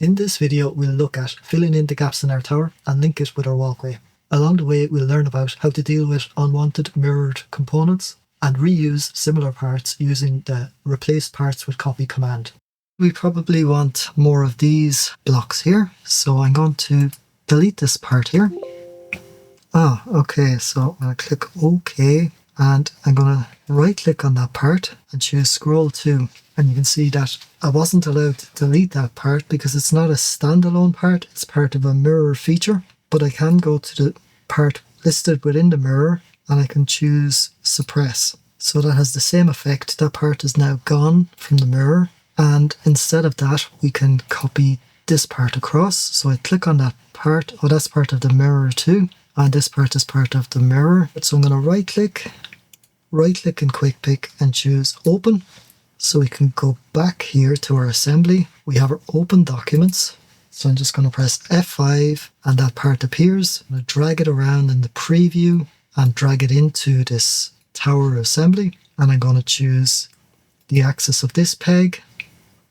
In this video, we'll look at filling in the gaps in our tower and link it with our walkway. Along the way, we'll learn about how to deal with unwanted mirrored components and reuse similar parts using the replace parts with copy command. We probably want more of these blocks here, so I'm going to delete this part here. Okay, so I'm going to click OK, and I'm going to right click on that part and choose scroll to. And you can see that I wasn't allowed to delete that part because it's not a standalone part, it's part of a mirror feature. But I can go to the part listed within the mirror and I can choose suppress. So that has the same effect. That part is now gone from the mirror. And instead of that, we can copy this part across. So I click on that part. Oh, that's part of the mirror too. And this part is part of the mirror. So I'm going to right click in Quick Pick and choose open. So we can go back here to our assembly. We have our open documents. So I'm just going to press F5 and that part appears. I'm going to drag it around in the preview and drag it into this tower assembly. And I'm going to choose the axis of this peg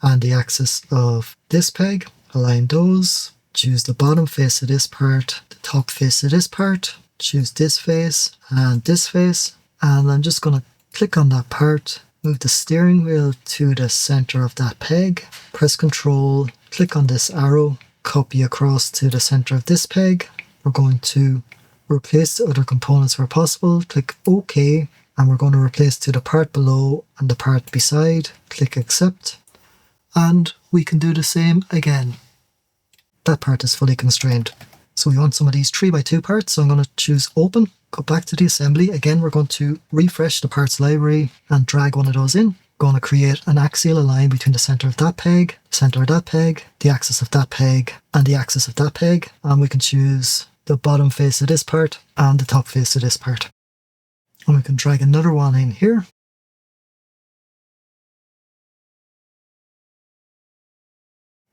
and the axis of this peg. Align those. Choose the bottom face of this part, the top face of this part. Choose this face and this face. And I'm just going to click on that part. Move the steering wheel to the center of that peg, press Ctrl, click on this arrow, copy across to the center of this peg. We're going to replace the other components where possible, click OK, and we're going to replace to the part below and the part beside, click Accept, and we can do the same again. That part is fully constrained. So we want some of these 3x2 parts, so I'm going to choose Open. Go back to the assembly. Again, we're going to refresh the parts library and drag one of those in. Going to create an axial line between the center of that peg, center of that peg, the axis of that peg, and the axis of that peg. And we can choose the bottom face of this part and the top face of this part. And we can drag another one in here.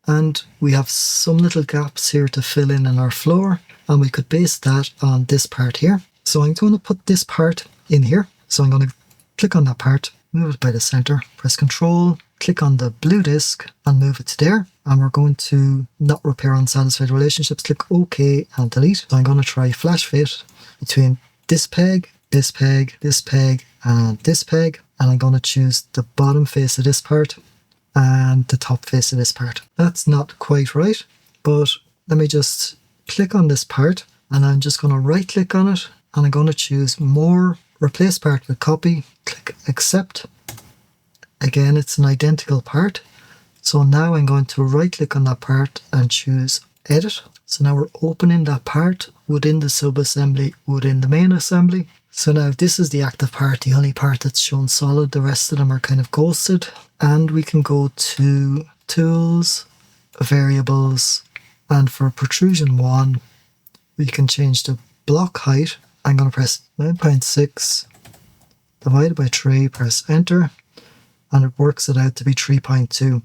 And we have some little gaps here to fill in our floor. And we could base that on this part here. So I'm going to put this part in here. So I'm going to click on that part, move it by the center, press Ctrl, click on the blue disk and move it to there. And we're going to not repair unsatisfied relationships, click OK and delete. So I'm going to try flash fit between this peg, this peg, this peg, and this peg. And I'm going to choose the bottom face of this part and the top face of this part. That's not quite right, but let me just click on this part and I'm just going to right click on it. And I'm going to choose More, Replace Part with Copy, click Accept. Again, it's an identical part. So now I'm going to right click on that part and choose Edit. So now we're opening that part within the subassembly, within the main assembly. So now this is the active part, the only part that's shown solid. The rest of them are kind of ghosted. And we can go to Tools, Variables, and for protrusion 1, we can change the block height. I'm going to press 9.6 divided by 3, press enter, and it works it out to be 3.2.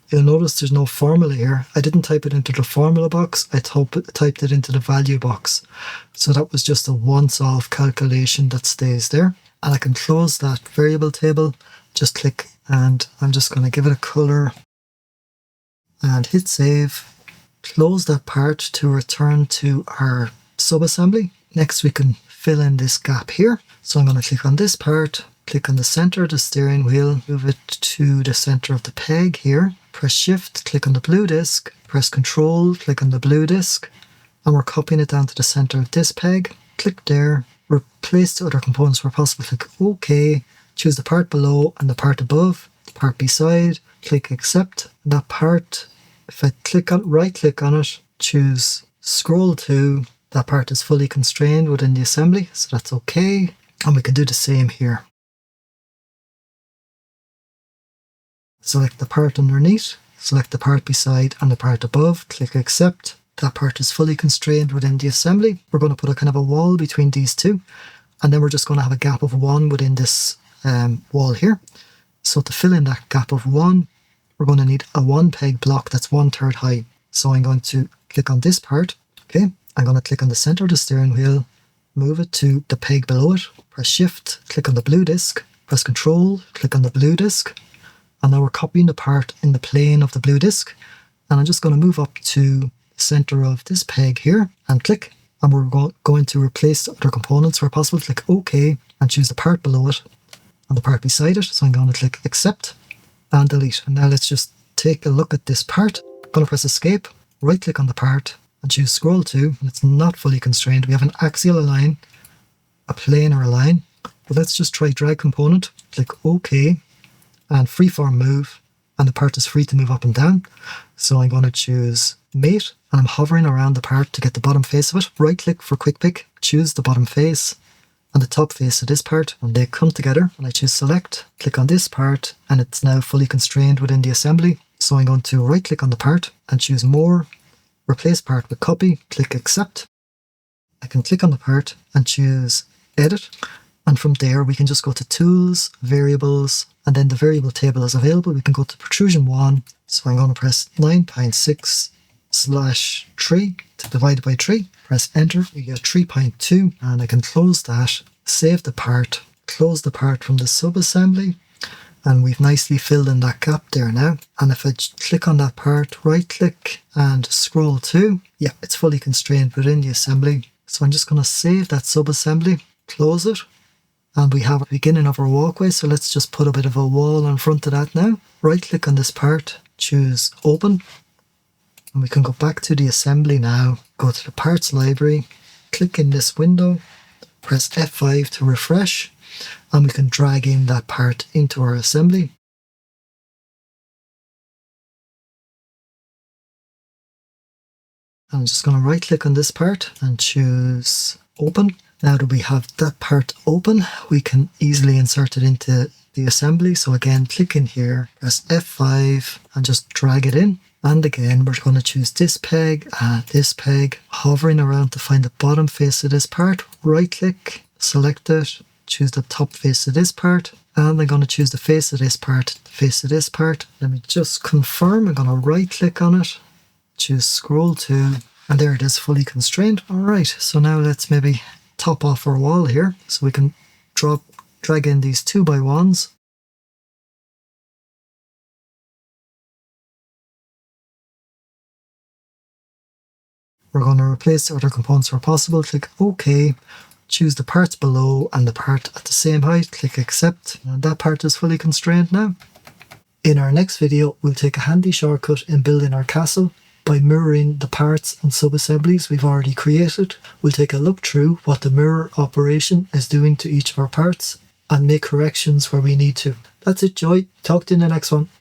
You'll notice there's no formula here. I didn't type it into the formula box, I typed it into the value box. So that was just a once-off calculation that stays there. And I can close that variable table, just click, and I'm just going to give it a color and hit save. Close that part to return to our subassembly. Next we can fill in this gap here. So I'm going to click on this part, click on the center of the steering wheel, move it to the center of the peg here, press shift, click on the blue disk, press Ctrl, click on the blue disk, and we're copying it down to the center of this peg. Click there, replace the other components where possible, click OK, choose the part below and the part above, the part beside, click accept. And that part, if I right click on it, choose scroll to, that part is fully constrained within the assembly, so that's okay. And we can do the same here. Select the part underneath, select the part beside and the part above, click accept. That part is fully constrained within the assembly. We're going to put a kind of a wall between these two, and then we're just going to have a gap of 1 within this wall here. So to fill in that gap of 1, we're going to need a 1 peg block that's 1/3 high. So I'm going to click on this part, okay. I'm going to click on the center of the steering wheel, move it to the peg below it, press shift, click on the blue disk, press Ctrl, click on the blue disk, and now we're copying the part in the plane of the blue disk, And I'm just going to move up to the center of this peg here and click. And we're going to replace other components where possible. Click OK and choose the part below it and the part beside it. So I'm going to click accept and delete. And now let's just take a look at this part. I'm going to press escape, right click on the part and choose scroll to. And it's not fully constrained. We have an axial align, a planar align. But let's just try drag component. Click OK and freeform move. And the part is free to move up and down. So I'm going to choose mate and I'm hovering around the part to get the bottom face of it. Right click for quick pick, choose the bottom face and the top face of this part and they come together and I choose select, click on this part and it's now fully constrained within the assembly. So I'm going to right click on the part and choose more, replace part with copy, click accept. I can click on the part and choose edit. And from there, we can just go to Tools, Variables, and then the variable table is available. We can go to Protrusion 1. So I'm going to press 9.6/3 to divide it by 3. Press Enter. We get 3.2, and I can close that, save the part, close the part from the subassembly, and we've nicely filled in that gap there now. And if I click on that part, right click and scroll to, yeah, it's fully constrained within the assembly. So I'm just going to save that subassembly, close it. And we have a beginning of our walkway, so let's just put a bit of a wall in front of that now. Right click on this part, choose open, and we can go back to the assembly now, go to the parts library, click in this window, press F5 to refresh, and we can drag in that part into our assembly. I'm just going to right click on this part and choose open. Now that we have that part open, we can easily insert it into the assembly. So again, click in here, press F5 and just drag it in. And again, we're going to choose this peg and this peg, hovering around to find the bottom face of this part. Right click, select it, choose the top face of this part. And I'm going to choose the face of this part, the face of this part. Let me just confirm. I'm going to right click on it, choose scroll to, and there it is, fully constrained. All right, so now let's maybe top off our wall here, so we can drag in these 2x1s. We're going to replace the other components where possible. Click OK, choose the parts below and the part at the same height. Click accept, and that part is fully constrained now. In our next video, we'll take a handy shortcut in building our castle. By mirroring the parts and sub-assemblies we've already created, we'll take a look through what the mirror operation is doing to each of our parts and make corrections where we need to. That's it, Joy. Talk to you in the next one.